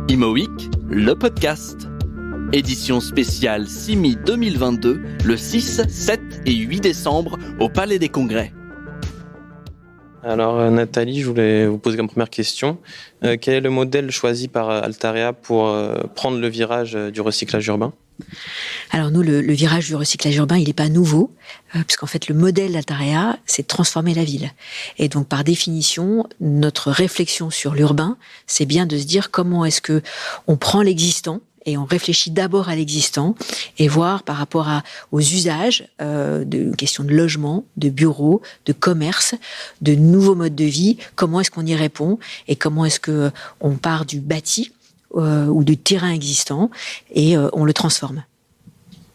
IMO Week, le podcast. Édition spéciale CIMI 2022, le 6, 7 et 8 décembre au Palais des Congrès. Alors Nathalie, je voulais vous poser comme première question. Quel est le modèle choisi par Altarea pour prendre le virage du recyclage urbain ? Alors nous, le virage du recyclage urbain, il n'est pas nouveau, puisqu'en fait le modèle d'Altarea, c'est de transformer la ville. Et donc par définition, notre réflexion sur l'urbain, c'est bien de se dire comment est-ce que on prend l'existant, et on réfléchit d'abord à l'existant et voir par rapport aux usages, de questions de logement, de bureaux, de commerce, de nouveaux modes de vie, comment est-ce qu'on y répond et comment est-ce que on part du bâti ou du terrain existant et on le transforme.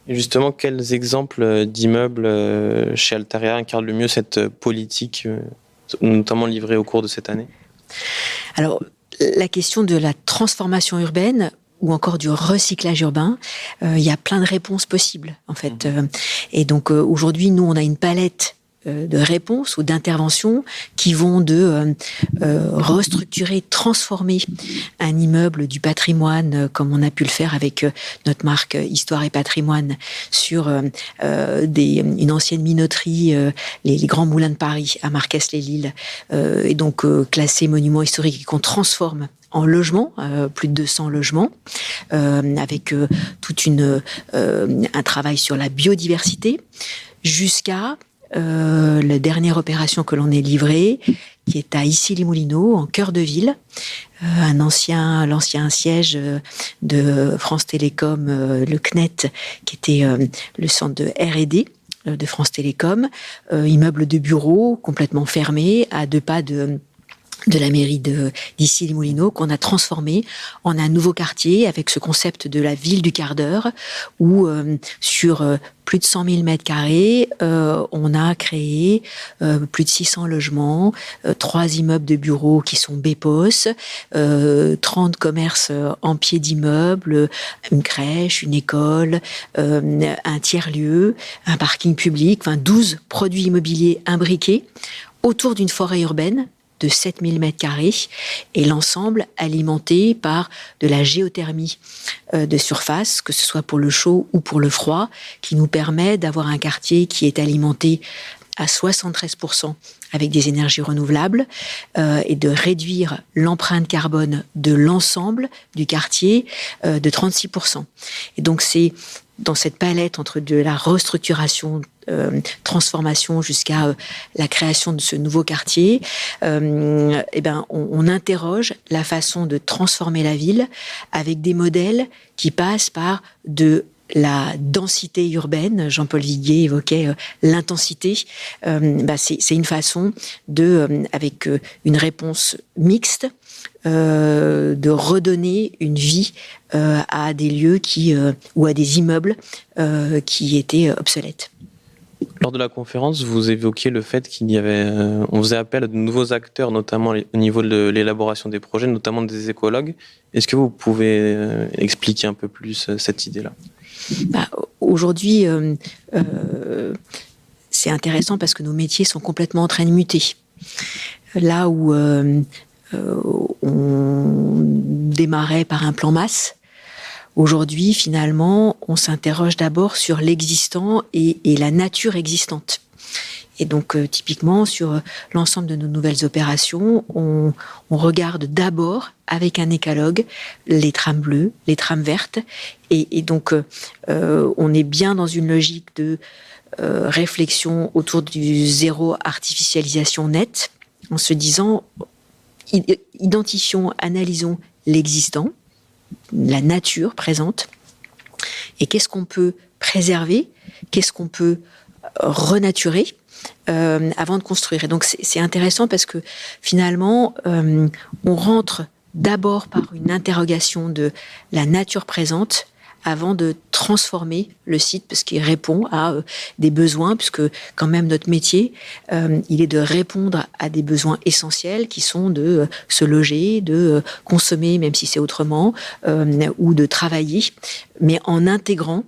Et justement, quels exemples d'immeubles chez Altarea incarnent le mieux cette politique, notamment livrée au cours de cette année ? Alors, la question de la transformation urbaine ou encore du recyclage urbain, il y a plein de réponses possibles, en fait. Et donc, aujourd'hui, nous, on a une palette de réponses ou d'interventions qui vont de restructurer, transformer un immeuble du patrimoine, comme on a pu le faire avec notre marque Histoire et Patrimoine, sur une ancienne minoterie, les Grands Moulins de Paris, à Marcasse-les-Lilles, et donc classé monument historique et qu'on transforme en logement, plus de 200 logements, avec un travail sur la biodiversité, jusqu'à la dernière opération que l'on ait livrée, qui est à Issy-les-Moulineaux, en cœur de ville, l'ancien siège de France Télécom, le CNET, qui était le centre de R&D de France Télécom, immeuble de bureaux complètement fermé, à 2 pas de la mairie d'Issy-les-Moulineaux, qu'on a transformé en un nouveau quartier avec ce concept de la ville du quart d'heure, où sur plus de 100 000 mètres carrés, on a créé plus de 600 logements, 3 immeubles de bureaux qui sont BEPOS, 30 commerces en pied d'immeuble, une crèche, une école, un tiers-lieu, un parking public, 12 produits immobiliers imbriqués autour d'une forêt urbaine de 7000 mètres carrés, et l'ensemble alimenté par de la géothermie de surface, que ce soit pour le chaud ou pour le froid, qui nous permet d'avoir un quartier qui est alimenté à 73% avec des énergies renouvelables, et de réduire l'empreinte carbone de l'ensemble du quartier de 36%. Et donc c'est dans cette palette entre de la restructuration, transformation jusqu'à la création de ce nouveau quartier, on interroge la façon de transformer la ville avec des modèles qui passent par de la densité urbaine. Jean-Paul Viguier évoquait l'intensité. C'est une façon avec une réponse mixte, de redonner une vie à des lieux ou à des immeubles qui étaient obsolètes. Lors de la conférence, vous évoquiez le fait on faisait appel à de nouveaux acteurs, notamment au niveau de l'élaboration des projets, notamment des écologues. Est-ce que vous pouvez expliquer un peu plus cette idée-là ? Aujourd'hui, c'est intéressant parce que nos métiers sont complètement en train de muter. Là où on démarrait par un plan masse, aujourd'hui, finalement, on s'interroge d'abord sur l'existant et la nature existante. Et donc, typiquement, sur l'ensemble de nos nouvelles opérations, on regarde d'abord, avec un écologue, les trames bleues, les trames vertes. Et donc, on est bien dans une logique de réflexion autour du zéro artificialisation nette, en se disant, identifions, analysons l'existant, la nature présente, et qu'est-ce qu'on peut préserver, qu'est-ce qu'on peut renaturer avant de construire. Et donc c'est intéressant parce que finalement on rentre d'abord par une interrogation de la nature présente avant de transformer le site, parce qu'il répond à des besoins, puisque quand même notre métier, il est de répondre à des besoins essentiels qui sont de se loger, de consommer, même si c'est autrement, ou de travailler, mais en intégrant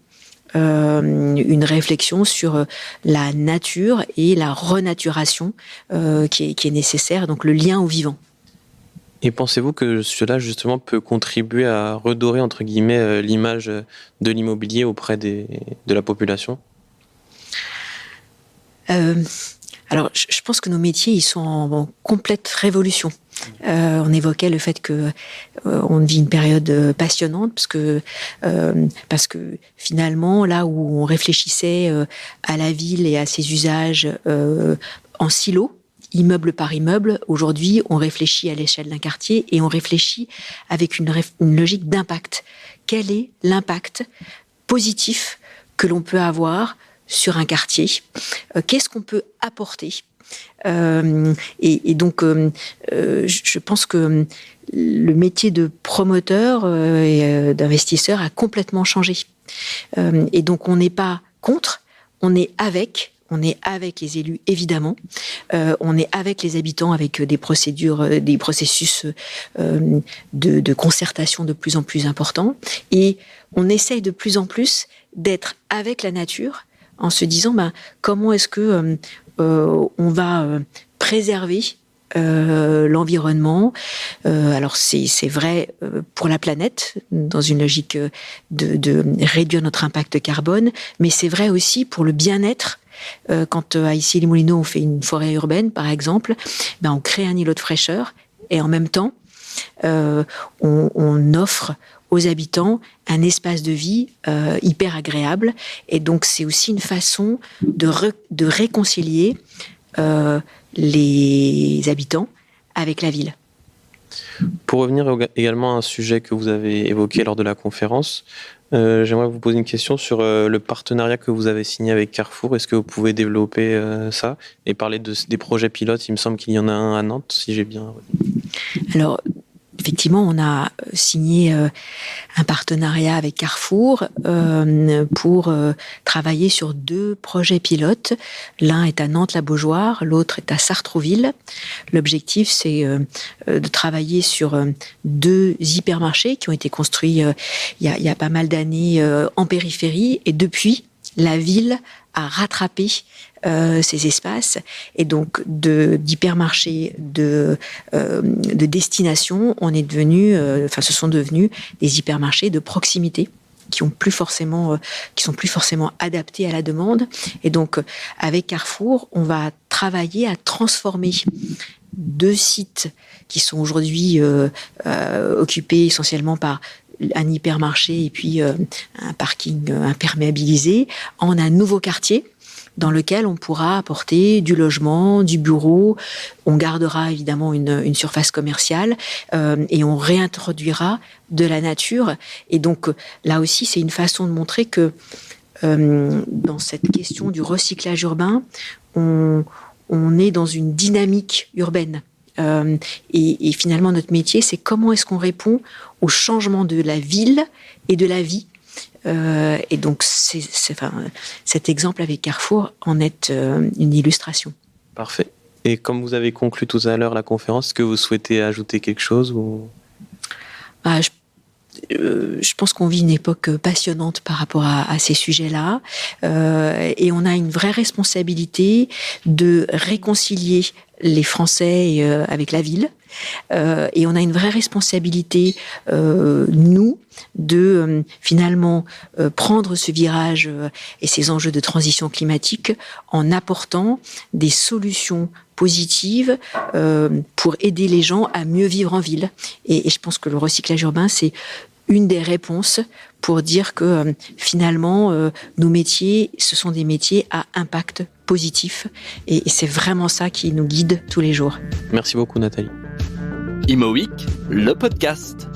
une réflexion sur la nature et la renaturation qui est nécessaire, donc le lien au vivant. Et pensez-vous que cela, justement, peut contribuer à redorer, entre guillemets, l'image de l'immobilier auprès de la population ? Alors, je pense que nos métiers, ils sont en complète révolution. On évoquait le fait que on vit une période passionnante parce que finalement, là où on réfléchissait à la ville et à ses usages en silo, immeuble par immeuble, aujourd'hui, on réfléchit à l'échelle d'un quartier et on réfléchit avec une logique d'impact. Quel est l'impact positif que l'on peut avoir sur un quartier? Qu'est-ce qu'on peut apporter? Et donc, je pense que le métier de promoteur et d'investisseur a complètement changé. Et donc, on n'est pas contre, on est avec les élus, évidemment. On est avec les habitants, avec des procédures, des processus de concertation de plus en plus importants. Et on essaye de plus en plus d'être avec la nature en se disant comment est-ce que on va préserver l'environnement. Alors c'est vrai pour la planète, dans une logique de réduire notre impact carbone, mais c'est vrai aussi pour le bien-être. Quand à Issy-les-Moulineaux on fait une forêt urbaine, par exemple, on crée un îlot de fraîcheur et en même temps on offre aux habitants un espace de vie hyper agréable. Et donc, c'est aussi une façon de réconcilier les habitants avec la ville. Pour revenir également à un sujet que vous avez évoqué lors de la conférence, j'aimerais vous poser une question sur le partenariat que vous avez signé avec Carrefour. Est-ce que vous pouvez développer ça et parler des projets pilotes? Il me semble qu'il y en a un à Nantes, si j'ai bien... Alors, effectivement, on a signé un partenariat avec Carrefour pour travailler sur 2 projets pilotes. L'un est à Nantes-la-Beaujoire, l'autre est à Sartrouville. L'objectif, c'est de travailler sur 2 hypermarchés qui ont été construits il y a pas mal d'années en périphérie. Et depuis, la ville a rattrapé ces espaces, et donc d'hypermarchés de destination, ce sont devenus des hypermarchés de proximité qui sont plus forcément adaptés à la demande. Et donc avec Carrefour, on va travailler à transformer 2 sites qui sont aujourd'hui occupés essentiellement par un hypermarché et puis un parking imperméabilisé en un nouveau quartier dans lequel on pourra apporter du logement, du bureau. On gardera évidemment une surface commerciale et on réintroduira de la nature. Et donc là aussi, c'est une façon de montrer que dans cette question du recyclage urbain, on est dans une dynamique urbaine. Et finalement, notre métier, c'est comment est-ce qu'on répond au changement de la ville et de la vie. Et donc, cet exemple avec Carrefour en est une illustration. Parfait. Et comme vous avez conclu tout à l'heure la conférence, est-ce que vous souhaitez ajouter quelque chose ou... Je pense qu'on vit une époque passionnante par rapport à ces sujets-là, et on a une vraie responsabilité de réconcilier les Français avec la ville, et on a une vraie responsabilité, nous, de finalement prendre ce virage et ces enjeux de transition climatique en apportant des solutions positives pour aider les gens à mieux vivre en ville. Et je pense que le recyclage urbain, c'est une des réponses pour dire que finalement, nos métiers, ce sont des métiers à impact positif. Et c'est vraiment ça qui nous guide tous les jours. Merci beaucoup, Nathalie. Imo Week, le podcast.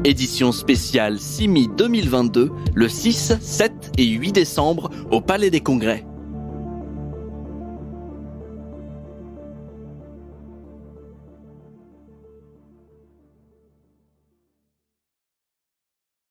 Édition spéciale CIMI 2022, le 6, 7 et 8 décembre au Palais des Congrès.